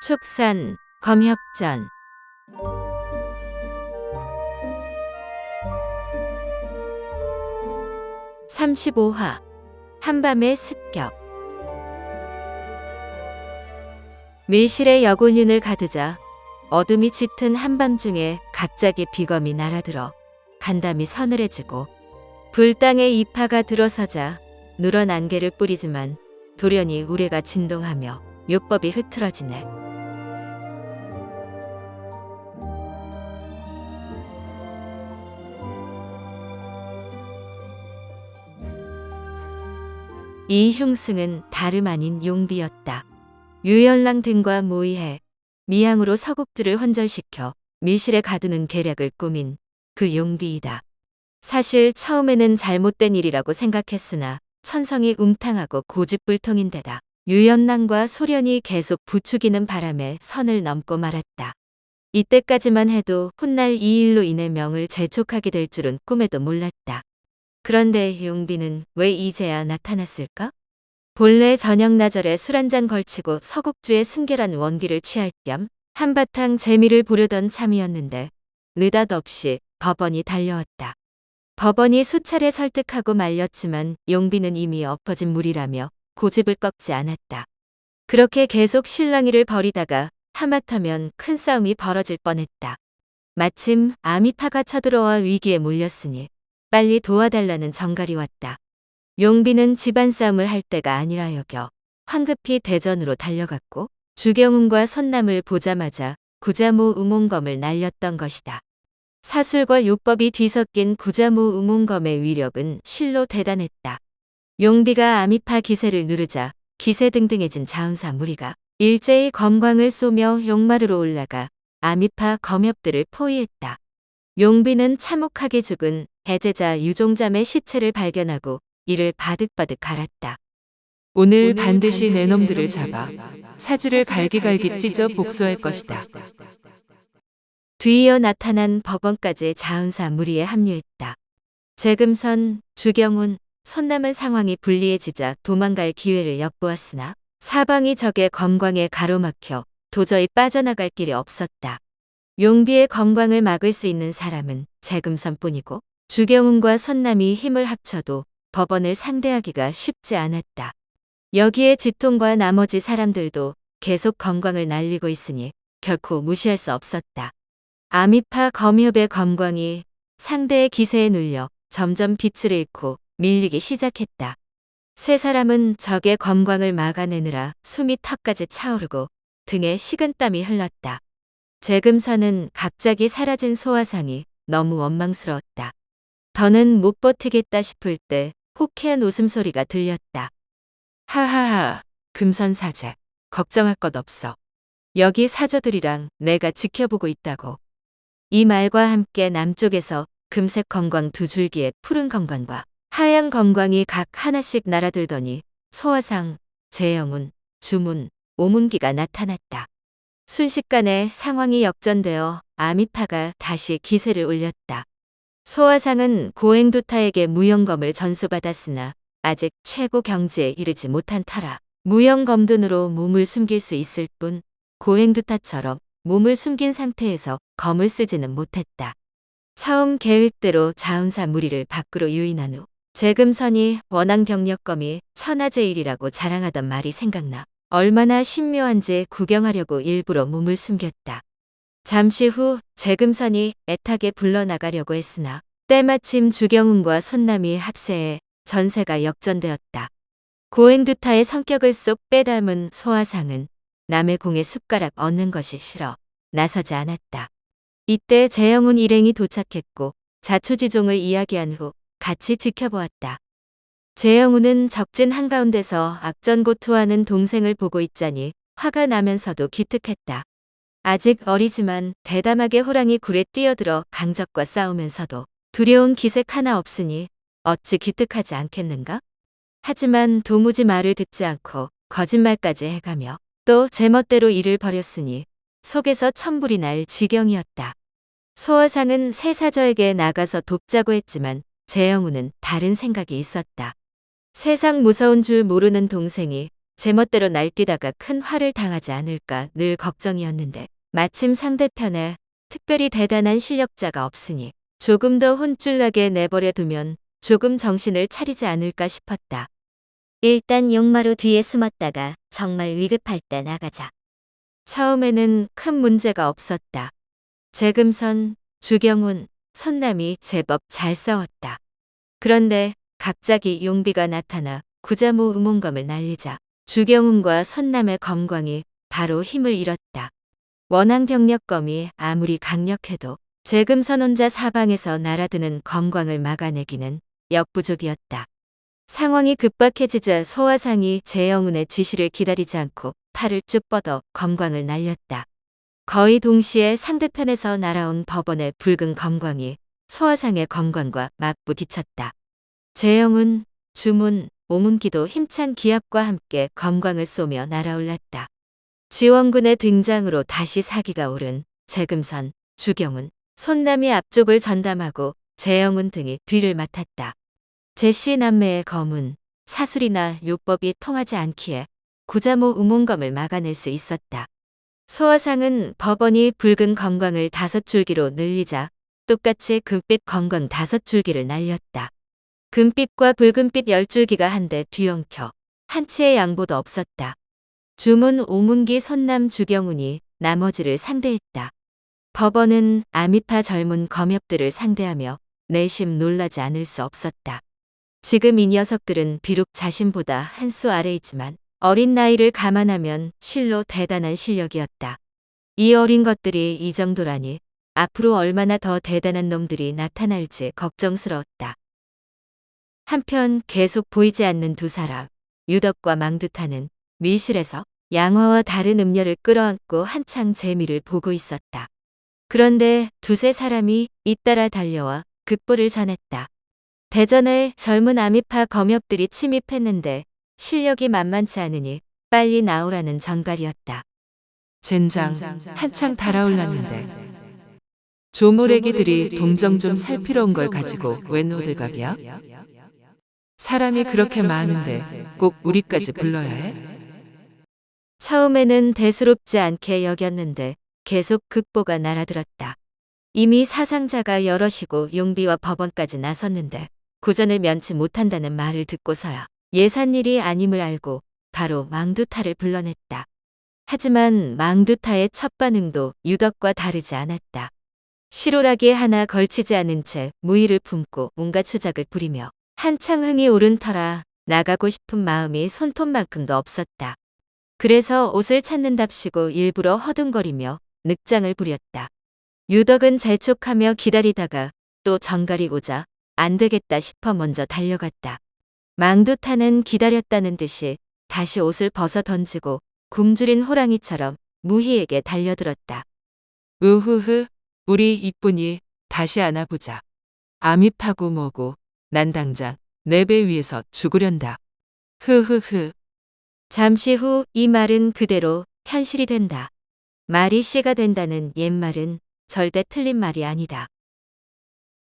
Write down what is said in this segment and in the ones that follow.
축산, 검협전. 35화. 한밤의 습격. 밀실의 여곤윤을 가두자 어둠이 짙은 한밤중에 갑자기 비검이 날아들어 간담이 서늘해지고 불당에 이파가 들어서자 누런 안개를 뿌리지만 돌연히 우레가 진동하며 요법이 흐트러지네. 이 흉승은 다름 아닌 용비였다. 유연랑 등과 모의해 미양으로 서국주를 혼절시켜 밀실에 가두는 계략을 꾸민 그 용비이다. 사실 처음에는 잘못된 일이라고 생각했으나 천성이 웅탕하고 고집불통인데다 유연랑과 소련이 계속 부추기는 바람에 선을 넘고 말았다. 이때까지만 해도 훗날 이 일로 인해 명을 재촉하게 될 줄은 꿈에도 몰랐다. 그런데 용비는 왜 이제야 나타났을까? 본래 저녁나절에 술 한잔 걸치고 서국주의 순결한 원기를 취할 겸 한바탕 재미를 보려던 참이었는데 느닷없이 법원이 달려왔다. 법원이 수차례 설득하고 말렸지만 용비는 이미 엎어진 물이라며 고집을 꺾지 않았다. 그렇게 계속 실랑이를 벌이다가 하마터면 큰 싸움이 벌어질 뻔했다. 마침 아미파가 쳐들어와 위기에 몰렸으니 빨리 도와달라는 정갈이 왔다. 용비는 집안 싸움을 할 때가 아니라 여겨 황급히 대전으로 달려갔고 주경훈과 선남을 보자마자 구자모 우몽검을 날렸던 것이다. 사술과 요법이 뒤섞인 구자모 우몽검의 위력은 실로 대단했다. 용비가 아미파 기세를 누르자 기세등등해진 자운사 무리가 일제히 검광을 쏘며 용마루로 올라가 아미파 검협들을 포위했다. 용비는 참혹하게 죽은 배제자 유종잠의 시체를 발견하고 이를 바득바득 갈았다. 오늘 반드시 내 놈들을 잡아 사지를 갈기갈기 찢어 복수할 것이다. 뒤이어 나타난 법원까지 자운사 무리에 합류했다. 재금선, 주경훈, 손남은 상황이 불리해지자 도망갈 기회를 엿보았으나 사방이 적의 검광에 가로막혀 도저히 빠져나갈 길이 없었다. 용비의 검광을 막을 수 있는 사람은 재금선뿐이고 주경훈과 선남이 힘을 합쳐도 법원을 상대하기가 쉽지 않았다. 여기에 지통과 나머지 사람들도 계속 검광을 날리고 있으니 결코 무시할 수 없었다. 아미파 검협의 검광이 상대의 기세에 눌려 점점 빛을 잃고 밀리기 시작했다. 세 사람은 적의 검광을 막아내느라 숨이 턱까지 차오르고 등에 식은땀이 흘렀다. 재금선은 갑자기 사라진 소화상이 너무 원망스러웠다. 더는 못 버티겠다 싶을 때 호쾌한 웃음소리가 들렸다. 하하하, 금선사제, 걱정할 것 없어. 여기 사저들이랑 내가 지켜보고 있다고. 이 말과 함께 남쪽에서 금색 검광 두 줄기의 푸른 검광과 하얀 검광이 각 하나씩 날아들더니 소화상, 재영운, 주문, 오문기가 나타났다. 순식간에 상황이 역전되어 아미파가 다시 기세를 올렸다. 소화상은 고행두타에게 무용검을 전수받았으나 아직 최고 경지에 이르지 못한 터라 무용검둔으로 몸을 숨길 수 있을 뿐 고행두타처럼 몸을 숨긴 상태에서 검을 쓰지는 못했다. 처음 계획대로 자운사 무리를 밖으로 유인한 후 재금선이 원앙병력검이 천하제일이라고 자랑하던 말이 생각나 얼마나 신묘한지 구경하려고 일부러 몸을 숨겼다. 잠시 후 재금선이 애타게 불러나가려고 했으나 때마침 주경훈과 손남이 합세해 전세가 역전되었다. 고행두타의 성격을 쏙 빼닮은 소화상은 남의 공에 숟가락 얹는 것이 싫어 나서지 않았다. 이때 재영훈 일행이 도착했고 자초지종을 이야기한 후 같이 지켜보았다. 재영훈은 적진 한가운데서 악전고투하는 동생을 보고 있자니 화가 나면서도 기특했다. 아직 어리지만 대담하게 호랑이 굴에 뛰어들어 강적과 싸우면서도 두려운 기색 하나 없으니 어찌 기특하지 않겠는가? 하지만 도무지 말을 듣지 않고 거짓말까지 해가며 또 제멋대로 일을 벌였으니 속에서 천불이 날 지경이었다. 소화상은 새 사저에게 나가서 돕자고 했지만 재영훈은 다른 생각이 있었다. 세상 무서운 줄 모르는 동생이 제멋대로 날뛰다가 큰 화를 당하지 않을까 늘 걱정이었는데 마침 상대편에 특별히 대단한 실력자가 없으니 조금 더 혼쭐나게 내버려 두면 조금 정신을 차리지 않을까 싶었다. 일단 용마루 뒤에 숨었다가 정말 위급할 때 나가자. 처음에는 큰 문제가 없었다. 재금선, 주경훈, 손남이 제법 잘 싸웠다. 그런데 갑자기 용비가 나타나 구자모 의문검을 날리자 주경훈과 손남의 검광이 바로 힘을 잃었다. 원앙병력검이 아무리 강력해도 재금선 혼자 사방에서 날아드는 검광을 막아내기는 역부족이었다. 상황이 급박해지자 소화상이 재영훈의 지시를 기다리지 않고 팔을 쭉 뻗어 검광을 날렸다. 거의 동시에 상대편에서 날아온 법원의 붉은 검광이 소화상의 검광과 맞부딪혔다. 재영훈, 주문, 오문기도 힘찬 기합과 함께 검광을 쏘며 날아올랐다. 지원군의 등장으로 다시 사기가 오른 재금선, 주경훈, 손남이 앞쪽을 전담하고 재영훈 등이 뒤를 맡았다. 제씨 남매의 검은 사술이나 요법이 통하지 않기에 구자모 의문검을 막아낼 수 있었다. 소화상은 법원이 붉은 검광을 5줄기로 늘리자 똑같이 금빛 검광 5줄기를 날렸다. 금빛과 붉은빛 10줄기가 한데 뒤엉켜 한치의 양보도 없었다. 주문 오문기 손남 주경훈이 나머지를 상대했다. 법원은 아미파 젊은 검엽들을 상대하며 내심 놀라지 않을 수 없었다. 지금 이 녀석들은 비록 자신보다 한 수 아래이지만 어린 나이를 감안하면 실로 대단한 실력이었다. 이 어린 것들이 이 정도라니 앞으로 얼마나 더 대단한 놈들이 나타날지 걱정스러웠다. 한편 계속 보이지 않는 두 사람, 유덕과 망두타는 밀실에서 양화와 다른 음료를 끌어안고 한창 재미를 보고 있었다. 그런데 두세 사람이 잇따라 달려와 급보를 전했다. 대전에 젊은 아미파 검엽들이 침입했는데 실력이 만만치 않으니 빨리 나오라는 전갈이었다. 젠장 한창 달아올랐는데 조모래기들이 동정 좀 살피러 온 걸 가지고 웬 호들갑이야? 사람이 그렇게 많은데 꼭 우리까지 불러야 해? 처음에는 대수롭지 않게 여겼는데 계속 급보가 날아들었다. 이미 사상자가 여럿이고 용비와 법원까지 나섰는데 고전을 면치 못한다는 말을 듣고서야 예산일이 아님을 알고 바로 망두타를 불러냈다. 하지만 망두타의 첫 반응도 유덕과 다르지 않았다. 실오라기 하나 걸치지 않은 채 무의를 품고 온갖 추작을 부리며 한창 흥이 오른 터라 나가고 싶은 마음이 손톱만큼도 없었다. 그래서 옷을 찾는답시고 일부러 허둥거리며 늑장을 부렸다. 유덕은 재촉하며 기다리다가 또 정갈이 오자 안 되겠다 싶어 먼저 달려갔다. 망두타는 기다렸다는 듯이 다시 옷을 벗어 던지고 굶주린 호랑이처럼 무희에게 달려들었다. 으흐흐, 우리 이쁜이 다시 안아보자. 아미파고 뭐고 난 당장 내 배 위에서 죽으련다. 흐흐흐. 잠시 후 이 말은 그대로 현실이 된다. 말이 씨가 된다는 옛말은 절대 틀린 말이 아니다.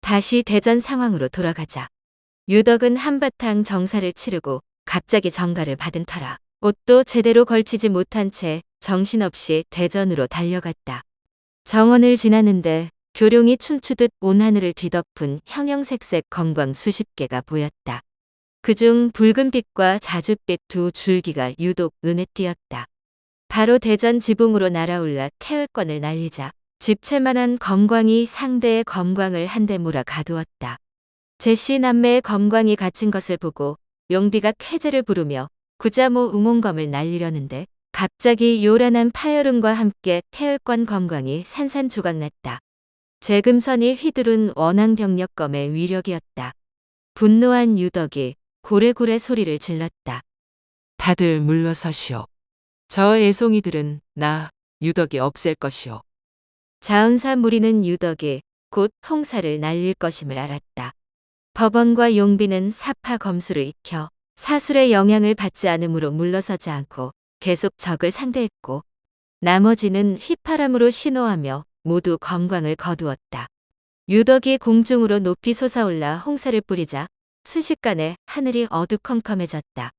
다시 대전 상황으로 돌아가자. 유덕은 한바탕 정사를 치르고 갑자기 정가를 받은 터라 옷도 제대로 걸치지 못한 채 정신없이 대전으로 달려갔다. 정원을 지나는데 교룡이 춤추듯 온 하늘을 뒤덮은 형형색색 검광 수십 개가 보였다. 그중 붉은빛과 자줏빛 두 줄기가 유독 눈에 띄었다. 바로 대전 지붕으로 날아올라 태을권을 날리자 집채만한 검광이 상대의 검광을 한데 몰아 가두었다. 제씨 남매의 검광이 갇힌 것을 보고 용비가 쾌재를 부르며 구자모 응원검을 날리려는데 갑자기 요란한 파열음과 함께 태을권 검광이 산산조각났다. 재금선이 휘두른 원앙병력검의 위력이었다. 분노한 유덕이 고래고래 소리를 질렀다. 다들 물러서시오. 저 애송이들은 나 유덕이 없앨 것이오. 자은사 무리는 유덕이 곧 홍사를 날릴 것임을 알았다. 법원과 용비는 사파 검수를 익혀 사술의 영향을 받지 않으므로 물러서지 않고 계속 적을 상대했고 나머지는 휘파람으로 신호하며 모두 검광을 거두었다. 유덕이 공중으로 높이 솟아올라 홍사를 뿌리자 순식간에 하늘이 어두컴컴해졌다.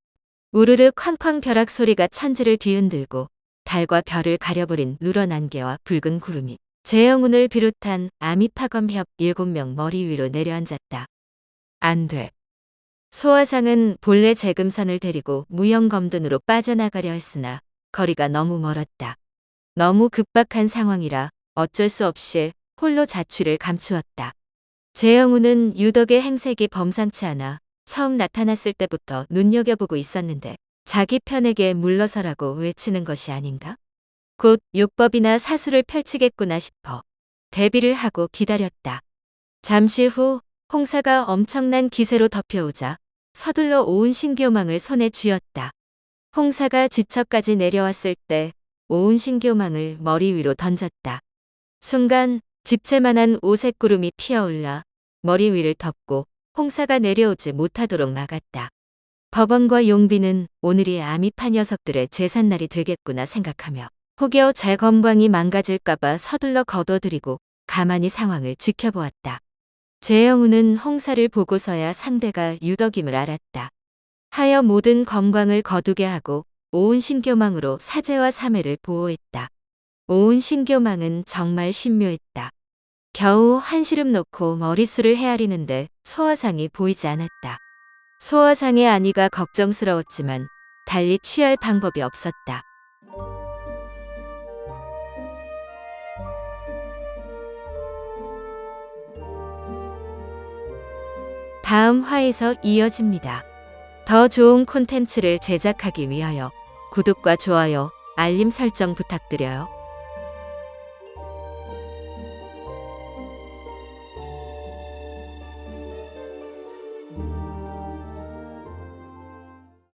우르르 쾅쾅 벼락 소리가 천지를 뒤흔들고 달과 별을 가려버린 누런 안개와 붉은 구름이 재영운을 비롯한 아미파검협 7명 머리 위로 내려앉았다. 안 돼. 소화상은 본래 재금선을 데리고 무영검든으로 빠져나가려 했으나 거리가 너무 멀었다. 너무 급박한 상황이라 어쩔 수 없이 홀로 자취를 감추었다. 재영우는 유덕의 행색이 범상치 않아 처음 나타났을 때부터 눈여겨보고 있었는데 자기 편에게 물러서라고 외치는 것이 아닌가? 곧 요법이나 사수를 펼치겠구나 싶어 대비를 하고 기다렸다. 잠시 후 홍사가 엄청난 기세로 덮여오자 서둘러 오은 신교망을 손에 쥐었다. 홍사가 지처까지 내려왔을 때 오은 신교망을 머리 위로 던졌다. 순간 집채만한 오색 구름이 피어올라 머리 위를 덮고 홍사가 내려오지 못하도록 막았다. 법원과 용비는 오늘이 아미파 녀석들의 제삿날이 되겠구나 생각하며 혹여 재검광이 망가질까봐 서둘러 거둬들이고 가만히 상황을 지켜보았다. 재영우는 홍사를 보고서야 상대가 유덕임을 알았다. 하여 모든 검광을 거두게 하고 오은 신교망으로 사제와 사매를 보호했다. 오은 신교망은 정말 신묘했다. 겨우 한시름 놓고 머릿수를 헤아리는데 소화상이 보이지 않았다. 소화상의 안위가 걱정스러웠지만 달리 취할 방법이 없었다. 다음 화에서 이어집니다. 더 좋은 콘텐츠를 제작하기 위하여 구독과 좋아요, 알림 설정 부탁드려요.